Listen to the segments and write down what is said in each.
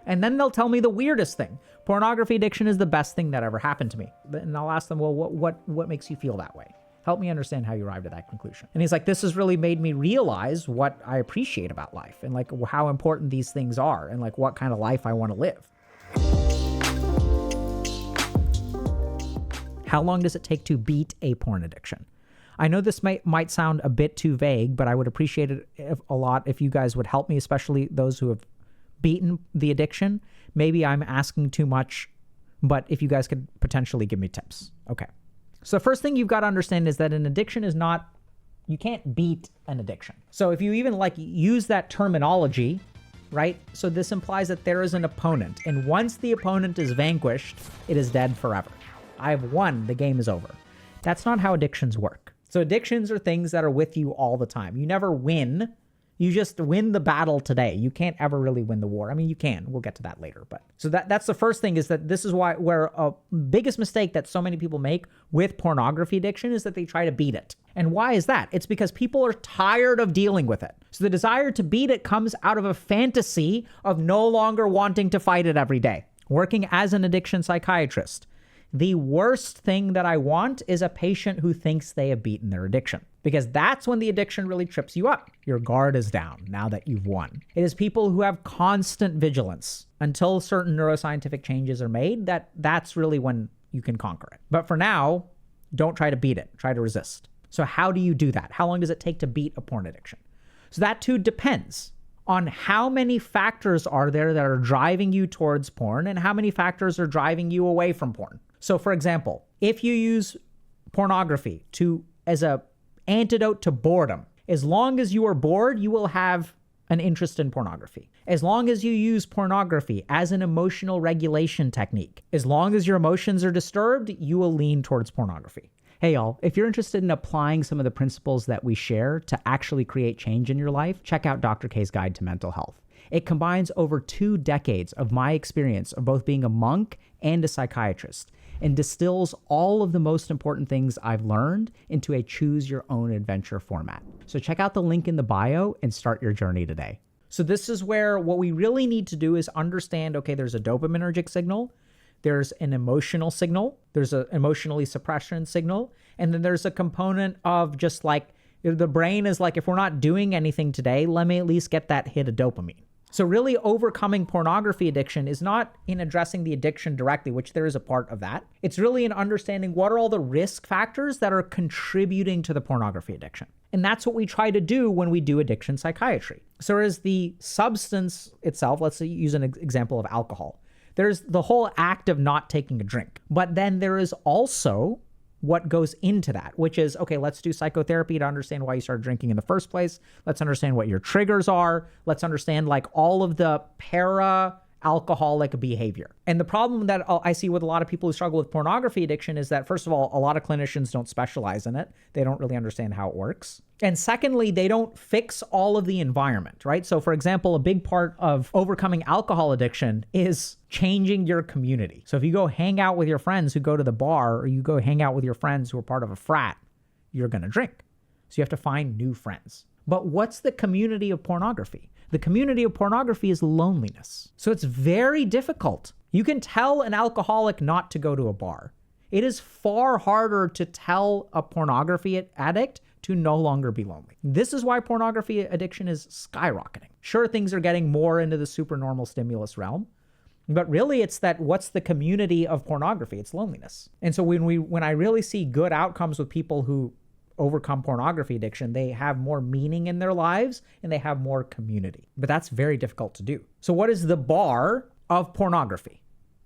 And then they'll tell me the weirdest thing. Pornography addiction is the best thing that ever happened to me. And I'll ask them, well, what makes you feel that way? Help me understand how you arrived at that conclusion. And he's like, this has really made me realize what I appreciate about life and like how important these things are and like what kind of life I want to live. How long does it take to beat a porn addiction? I know this might sound a bit too vague, but I would appreciate it a lot if you guys would help me, especially those who have beaten the addiction. Maybe I'm asking too much, but if you guys could potentially give me tips. Okay. So the first thing you've got to understand is that an addiction is not, you can't beat an addiction. So if you even like use that terminology, right? So this implies that there is an opponent, and once the opponent is vanquished, it is dead forever. I've won, the game is over. That's not how addictions work. So addictions are things that are with you all the time. You never win. You just win the battle today. You can't ever really win the war. I mean, you can. We'll get to that later. But so that's the first thing, is that this is where a biggest mistake that so many people make with pornography addiction is that they try to beat it. And why is that? It's because people are tired of dealing with it. So the desire to beat it comes out of a fantasy of no longer wanting to fight it every day. Working as an addiction psychiatrist, the worst thing that I want is a patient who thinks they have beaten their addiction, because that's when the addiction really trips you up. Your guard is down now that you've won. It is people who have constant vigilance until certain neuroscientific changes are made. That's really when you can conquer it. But for now, don't try to beat it. Try to resist. So how do you do that? How long does it take to beat a porn addiction? So that too depends on how many factors are there that are driving you towards porn and how many factors are driving you away from porn. So for example, if you use pornography as a antidote to boredom, as long as you are bored, you will have an interest in pornography. As long as you use pornography as an emotional regulation technique, as long as your emotions are disturbed, you will lean towards pornography. Hey y'all, if you're interested in applying some of the principles that we share to actually create change in your life, check out Dr. K's Guide to Mental Health. It combines over 2 decades of my experience of both being a monk and a psychiatrist, and distills all of the most important things I've learned into a choose your own adventure format. So check out the link in the bio and start your journey today. So this is where what we really need to do is understand, okay, there's a dopaminergic signal, there's an emotional signal, there's an emotionally suppression signal, and then there's a component of just like, the brain is like, if we're not doing anything today, let me at least get that hit of dopamine. So really overcoming pornography addiction is not in addressing the addiction directly, which there is a part of that. It's really in understanding what are all the risk factors that are contributing to the pornography addiction. And that's what we try to do when we do addiction psychiatry. So there's the substance itself. Let's use an example of alcohol. There's the whole act of not taking a drink. But then there is also what goes into that, which is, okay, let's do psychotherapy to understand why you started drinking in the first place. Let's understand what your triggers are. Let's understand like all of the para-alcoholic behavior. And the problem that I see with a lot of people who struggle with pornography addiction is that, first of all, a lot of clinicians don't specialize in it. They don't really understand how it works. And secondly, they don't fix all of the environment, right? So for example, a big part of overcoming alcohol addiction is changing your community. So if you go hang out with your friends who go to the bar, or you go hang out with your friends who are part of a frat, you're going to drink. So you have to find new friends. But what's the community of pornography? The community of pornography is loneliness. So it's very difficult. You can tell an alcoholic not to go to a bar. It is far harder to tell a pornography addict to no longer be lonely. This is why pornography addiction is skyrocketing. Sure, things are getting more into the supernormal stimulus realm, but really it's that what's the community of pornography? It's loneliness. And so when I really see good outcomes with people who overcome pornography addiction, they have more meaning in their lives and they have more community. But that's very difficult to do. So what is the bar of pornography?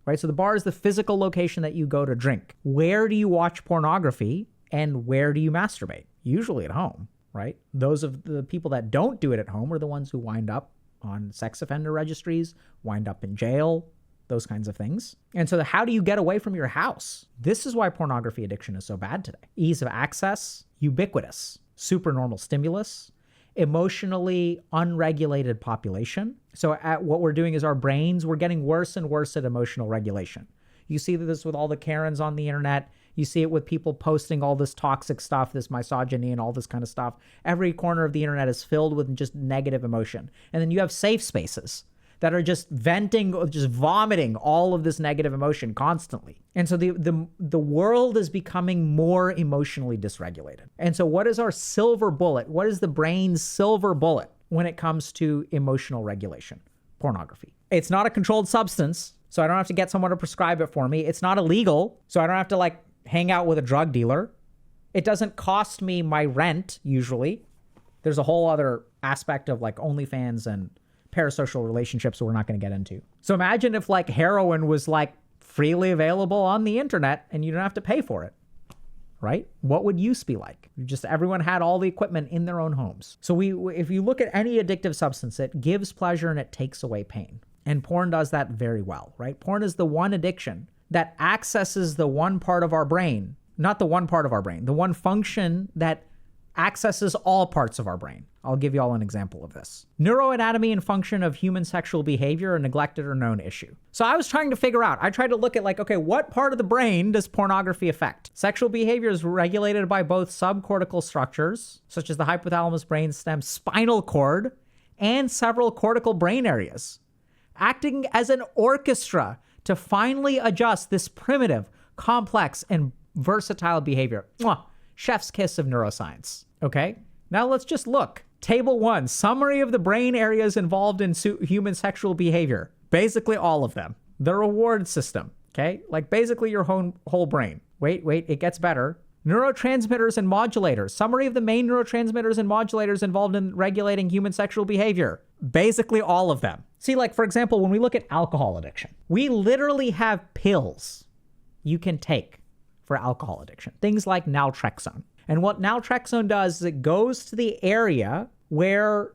Right? So the bar is the physical location that you go to drink. Where do you watch pornography and where do you masturbate? Usually at home, right? Those of the people that don't do it at home are the ones who wind up on sex offender registries, wind up in jail, those kinds of things. And so how do you get away from your house? This is why pornography addiction is so bad today. Ease of access, ubiquitous, supernormal stimulus, emotionally unregulated population. So what we're doing is our brains, we're getting worse and worse at emotional regulation. You see this with all the Karens on the internet. You see it with people posting all this toxic stuff, this misogyny and all this kind of stuff. Every corner of the internet is filled with just negative emotion. And then you have safe spaces that are just venting, just vomiting all of this negative emotion constantly. And so the world is becoming more emotionally dysregulated. And so what is our silver bullet? What is the brain's silver bullet when it comes to emotional regulation? Pornography. It's not a controlled substance, so I don't have to get someone to prescribe it for me. It's not illegal, so I don't have to like hang out with a drug dealer. It doesn't cost me my rent, usually. There's a whole other aspect of like OnlyFans and parasocial relationships that we're not going to get into. So imagine if like heroin was like freely available on the internet and you don't have to pay for it, right? What would use be like? Just everyone had all the equipment in their own homes. So if you look at any addictive substance, it gives pleasure and it takes away pain. And porn does that very well, right? Porn is the one addiction that accesses the one part of our brain, not the one part of our brain, the one function that accesses all parts of our brain. I'll give you all an example of this. Neuroanatomy and function of human sexual behavior, a neglected or known issue. So I was trying to figure out, I tried to look at like, okay, what part of the brain does pornography affect? Sexual behavior is regulated by both subcortical structures, such as the hypothalamus, brainstem, spinal cord, and several cortical brain areas, acting as an orchestra to finally adjust this primitive, complex, and versatile behavior. Mwah! Chef's kiss of neuroscience. Okay, now let's just look. Table 1, summary of the brain areas involved in human sexual behavior. Basically all of them. The reward system, okay? Like basically your whole brain. Wait, it gets better. Neurotransmitters and modulators. Summary of the main neurotransmitters and modulators involved in regulating human sexual behavior. Basically all of them. See, like for example, when we look at alcohol addiction, we literally have pills you can take for alcohol addiction. Things like naltrexone. And what naltrexone does is it goes to the area where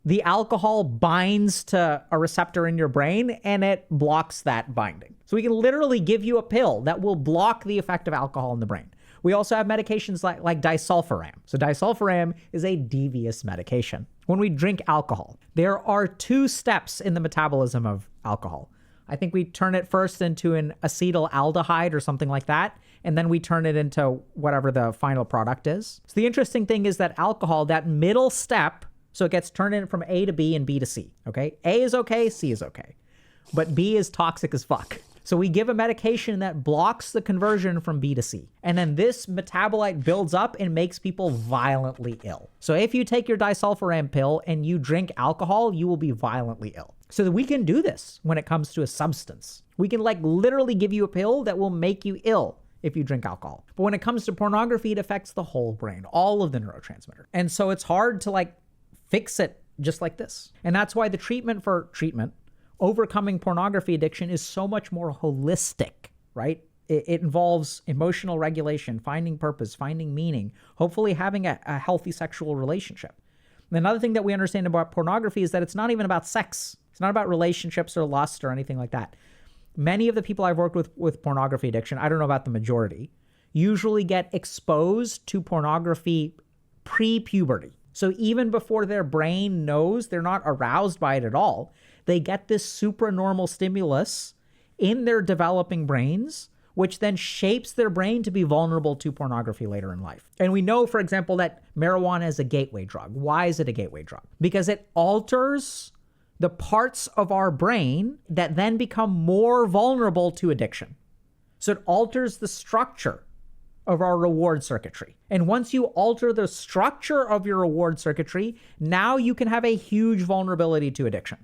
the alcohol binds to a receptor in your brain and it blocks that binding. So we can literally give you a pill that will block the effect of alcohol in the brain. We also have medications like disulfiram. So disulfiram is a devious medication. When we drink alcohol, there are 2 steps in the metabolism of alcohol. I think we turn it first into an acetaldehyde or something like that, and then we turn it into whatever the final product is. So the interesting thing is that alcohol, that middle step, so it gets turned in from A to B and B to C, okay? A is okay, C is okay, but B is toxic as fuck. So we give a medication that blocks the conversion from B to C. And then this metabolite builds up and makes people violently ill. So if you take your disulfiram pill and you drink alcohol, you will be violently ill. So that we can do this when it comes to a substance. We can like literally give you a pill that will make you ill if you drink alcohol. But when it comes to pornography, it affects the whole brain, all of the neurotransmitter. And so it's hard to like fix it just like this. And that's why the treatment, overcoming pornography addiction is so much more holistic, right? It involves emotional regulation, finding purpose, finding meaning, hopefully having a healthy sexual relationship. And another thing that we understand about pornography is that it's not even about sex. It's not about relationships or lust or anything like that. Many of the people I've worked with pornography addiction, I don't know about the majority, usually get exposed to pornography pre-puberty. So even before their brain knows, they're not aroused by it at all. They get this supranormal stimulus in their developing brains, which then shapes their brain to be vulnerable to pornography later in life. And we know, for example, that marijuana is a gateway drug. Why is it a gateway drug? Because it alters the parts of our brain that then become more vulnerable to addiction. So it alters the structure of our reward circuitry. And once you alter the structure of your reward circuitry, now you can have a huge vulnerability to addiction,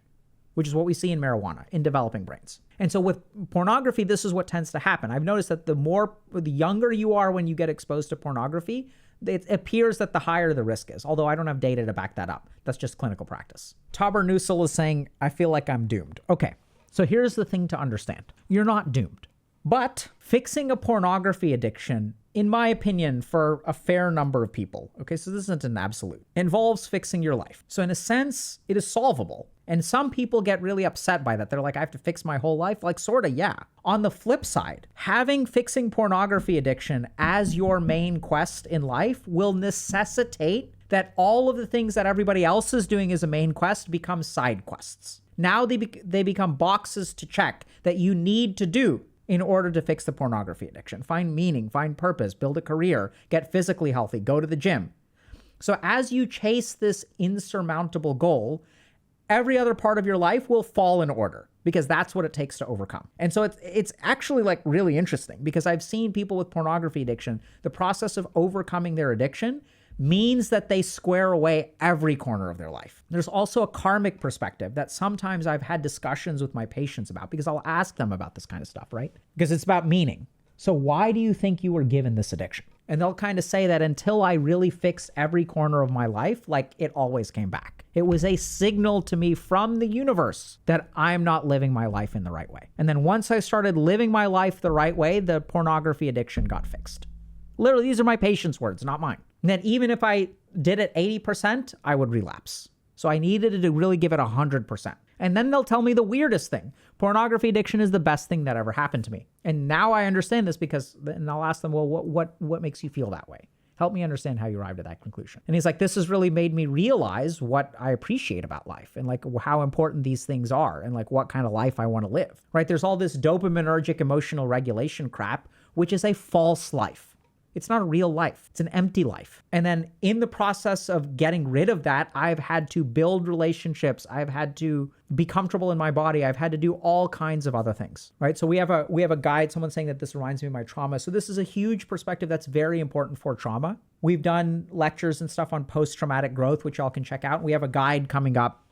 which is what we see in marijuana in developing brains. And so with pornography, this is what tends to happen. I've noticed that the younger you are when you get exposed to pornography, it appears that the higher the risk is, although I don't have data to back that up. That's just clinical practice. Taber Nusel is saying, I feel like I'm doomed. Okay, so here's the thing to understand. You're not doomed. But fixing a pornography addiction, in my opinion, for a fair number of people, okay, so this isn't an absolute, involves fixing your life. So in a sense, it is solvable. And some people get really upset by that. They're like, I have to fix my whole life? Like, sorta, yeah. On the flip side, having fixing pornography addiction as your main quest in life will necessitate that all of the things that everybody else is doing as a main quest become side quests. Now they become boxes to check that you need to do in order to fix the pornography addiction. Find meaning, find purpose, build a career, get physically healthy, go to the gym. So as you chase this insurmountable goal, every other part of your life will fall in order because that's what it takes to overcome. And so it's actually like really interesting because I've seen people with pornography addiction, the process of overcoming their addiction means that they square away every corner of their life. There's also a karmic perspective that sometimes I've had discussions with my patients about because I'll ask them about this kind of stuff, right? Because it's about meaning. So why do you think you were given this addiction? And they'll kind of say that until I really fixed every corner of my life, like it always came back. It was a signal to me from the universe that I'm not living my life in the right way. And then once I started living my life the right way, the pornography addiction got fixed. Literally, these are my patients' words, not mine. And then even if I did it 80%, I would relapse. So I needed to really give it 100%. And then they'll tell me the weirdest thing. Pornography addiction is the best thing that ever happened to me. And now I understand this because, and I'll ask them, well, what makes you feel that way? Help me understand how you arrived at that conclusion. And he's like, this has really made me realize what I appreciate about life and like how important these things are and like what kind of life I want to live, right? There's all this dopaminergic emotional regulation crap, which is a false life. It's not a real life. It's an empty life. And then in the process of getting rid of that, I've had to build relationships. I've had to be comfortable in my body. I've had to do all kinds of other things, right? So we have a guide, someone saying that this reminds me of my trauma. So this is a huge perspective that's very important for trauma. We've done lectures and stuff on post-traumatic growth, which y'all can check out. We have a guide coming up.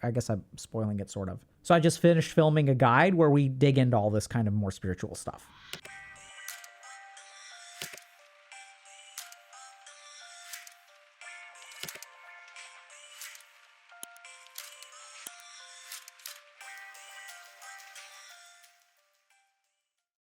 I guess I'm spoiling it sort of. So I just finished filming a guide where we dig into all this kind of more spiritual stuff.